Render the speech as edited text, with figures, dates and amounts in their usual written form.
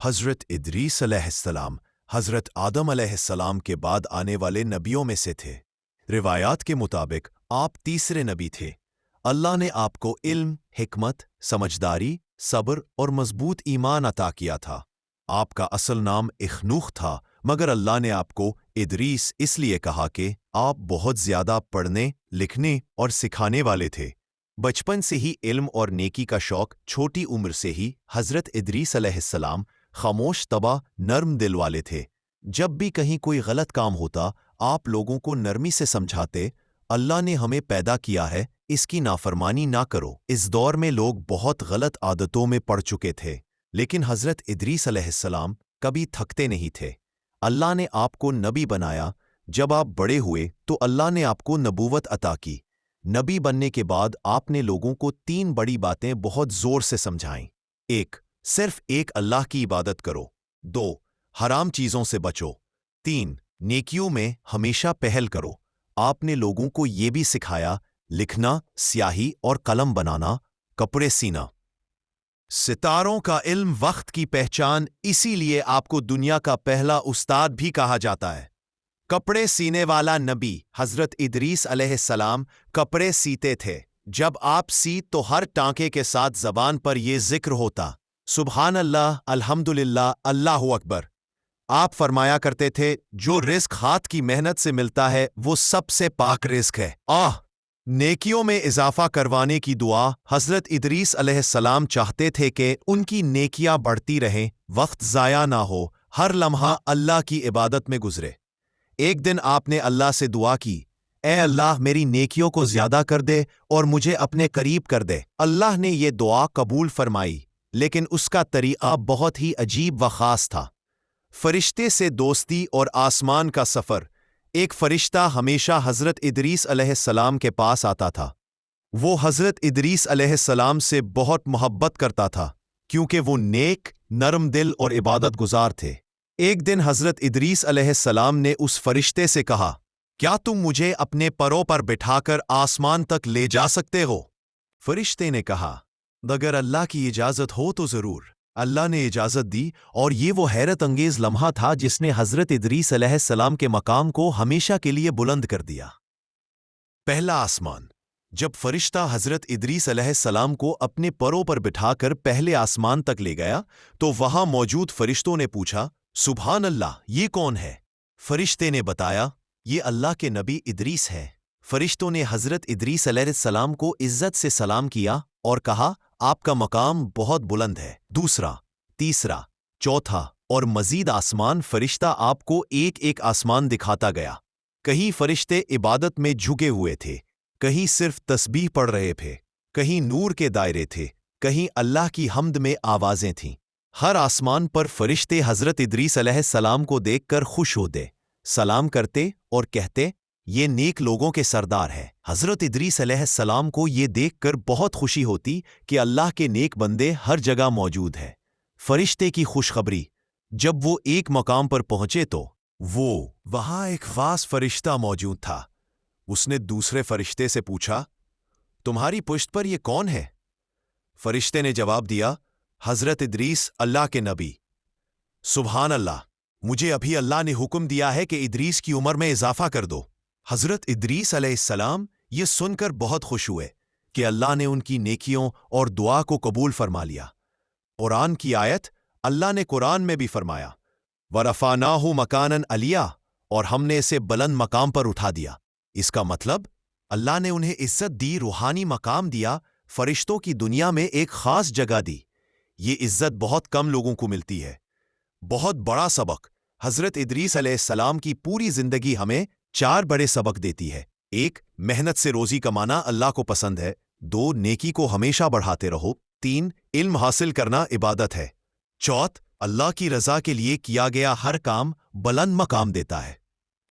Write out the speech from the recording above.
حضرت ادریس علیہ السلام حضرت آدم علیہ السلام کے بعد آنے والے نبیوں میں سے تھے۔ روایات کے مطابق آپ تیسرے نبی تھے۔ اللہ نے آپ کو علم، حکمت، سمجھداری، صبر اور مضبوط ایمان عطا کیا تھا۔ آپ کا اصل نام اخنوخ تھا، مگر اللہ نے آپ کو ادریس اس لیے کہا کہ آپ بہت زیادہ پڑھنے، لکھنے اور سکھانے والے تھے۔ بچپن سے ہی علم اور نیکی کا شوق، چھوٹی عمر سے ہی حضرت ادریس علیہ السلام خاموش طبع، نرم دل والے تھے۔ جب بھی کہیں کوئی غلط کام ہوتا، آپ لوگوں کو نرمی سے سمجھاتے، اللہ نے ہمیں پیدا کیا ہے، اس کی نافرمانی نہ کرو۔ اس دور میں لوگ بہت غلط عادتوں میں پڑ چکے تھے، لیکن حضرت ادریس علیہ السلام کبھی تھکتے نہیں تھے۔ اللہ نے آپ کو نبی بنایا۔ جب آپ بڑے ہوئے تو اللہ نے آپ کو نبوت عطا کی۔ نبی بننے کے بعد آپ نے لوگوں کو 3 بڑی باتیں بہت زور سے سمجھائیں۔ 1. صرف ایک اللہ کی عبادت کرو۔ 2. حرام چیزوں سے بچو۔ 3. نیکیوں میں ہمیشہ پہل کرو۔ آپ نے لوگوں کو یہ بھی سکھایا، لکھنا، سیاہی اور قلم بنانا، کپڑے سینا۔ ستاروں کا علم وقت کی پہچان، اسی لیے آپ کو دنیا کا پہلا استاد بھی کہا جاتا ہے۔ کپڑے سینے والا نبی حضرت ادریس علیہ السلام کپڑے سیتے تھے۔ جب آپ سیت تو ہر ٹانکے کے ساتھ زبان پر یہ ذکر ہوتا، سبحان اللہ، الحمدللہ، اللہ اکبر۔ آپ فرمایا کرتے تھے، جو رزق ہاتھ کی محنت سے ملتا ہے وہ سب سے پاک رزق ہے۔ نیکیوں میں اضافہ کروانے کی دعا۔ حضرت ادریس علیہ السلام چاہتے تھے کہ ان کی نیکیاں بڑھتی رہیں، وقت ضائع نہ ہو، ہر لمحہ اللہ کی عبادت میں گزرے۔ ایک دن آپ نے اللہ سے دعا کی، اے اللہ، میری نیکیوں کو زیادہ کر دے اور مجھے اپنے قریب کر دے۔ اللہ نے یہ دعا قبول فرمائی، لیکن اس کا طریقہ بہت ہی عجیب و خاص تھا۔ فرشتے سے دوستی اور آسمان کا سفر۔ ایک فرشتہ ہمیشہ حضرت ادریس علیہ السلام کے پاس آتا تھا۔ وہ حضرت ادریس علیہ السلام سے بہت محبت کرتا تھا، کیونکہ وہ نیک، نرم دل اور عبادت گزار تھے۔ ایک دن حضرت ادریس علیہ السلام نے اس فرشتے سے کہا، کیا تم مجھے اپنے پروں پر بٹھا کر آسمان تک لے جا سکتے ہو؟ فرشتے نے کہا، اگر اللہ کی اجازت ہو تو ضرور۔ اللہ نے اجازت دی، اور یہ وہ حیرت انگیز لمحہ تھا جس نے حضرت ادریس علیہ السلام کے مقام کو ہمیشہ کے لیے بلند کر دیا۔ پہلا آسمان۔ جب فرشتہ حضرت ادریس علیہ السلام کو اپنے پروں پر بٹھا کر پہلے آسمان تک لے گیا تو وہاں موجود فرشتوں نے پوچھا، سبحان اللہ، یہ کون ہے؟ فرشتے نے بتایا، یہ اللہ کے نبی ادریس ہے۔ فرشتوں نے حضرت ادریس علیہ السلام کو عزت سے سلام کیا اور کہا، آپ کا مقام بہت بلند ہے۔ دوسرا، تیسرا، چوتھا اور مزید آسمان۔ فرشتہ آپ کو ایک ایک آسمان دکھاتا گیا۔ کہیں فرشتے عبادت میں جھکے ہوئے تھے، کہیں صرف تسبیح پڑھ رہے تھے، کہیں نور کے دائرے تھے، کہیں اللہ کی حمد میں آوازیں تھیں۔ ہر آسمان پر فرشتے حضرت ادریس علیہ السلام کو دیکھ کر خوش ہوتے، سلام کرتے اور کہتے، یہ نیک لوگوں کے سردار ہے۔ حضرت ادریس علیہ السلام کو یہ دیکھ کر بہت خوشی ہوتی کہ اللہ کے نیک بندے ہر جگہ موجود ہیں۔ فرشتے کی خوشخبری۔ جب وہ ایک مقام پر پہنچے تو وہاں ایک خاص فرشتہ موجود تھا۔ اس نے دوسرے فرشتے سے پوچھا، تمہاری پشت پر یہ کون ہے؟ فرشتے نے جواب دیا، حضرت ادریس، اللہ کے نبی۔ سبحان اللہ، مجھے ابھی اللہ نے حکم دیا ہے کہ ادریس کی عمر میں اضافہ کر دو۔ حضرت ادریس علیہ السلام یہ سن کر بہت خوش ہوئے کہ اللہ نے ان کی نیکیوں اور دعا کو قبول فرما لیا۔ قرآن کی آیت، اللہ نے قرآن میں بھی فرمایا، وَرَفَعْنَاهُ مَكَانًا عَلِيًّا، اور ہم نے اسے بلند مقام پر اٹھا دیا۔ اس کا مطلب اللہ نے انہیں عزت دی، روحانی مقام دیا، فرشتوں کی دنیا میں ایک خاص جگہ دی۔ یہ عزت بہت کم لوگوں کو ملتی ہے۔ بہت بڑا سبق۔ حضرت ادریس علیہ السلام کی پوری زندگی ہمیں 4 بڑے سبق دیتی ہے۔ 1. محنت سے روزی کمانا اللہ کو پسند ہے۔ 2. نیکی کو ہمیشہ بڑھاتے رہو۔ 3. علم حاصل کرنا عبادت ہے۔ 4. اللہ کی رضا کے لیے کیا گیا ہر کام بلند مقام دیتا ہے۔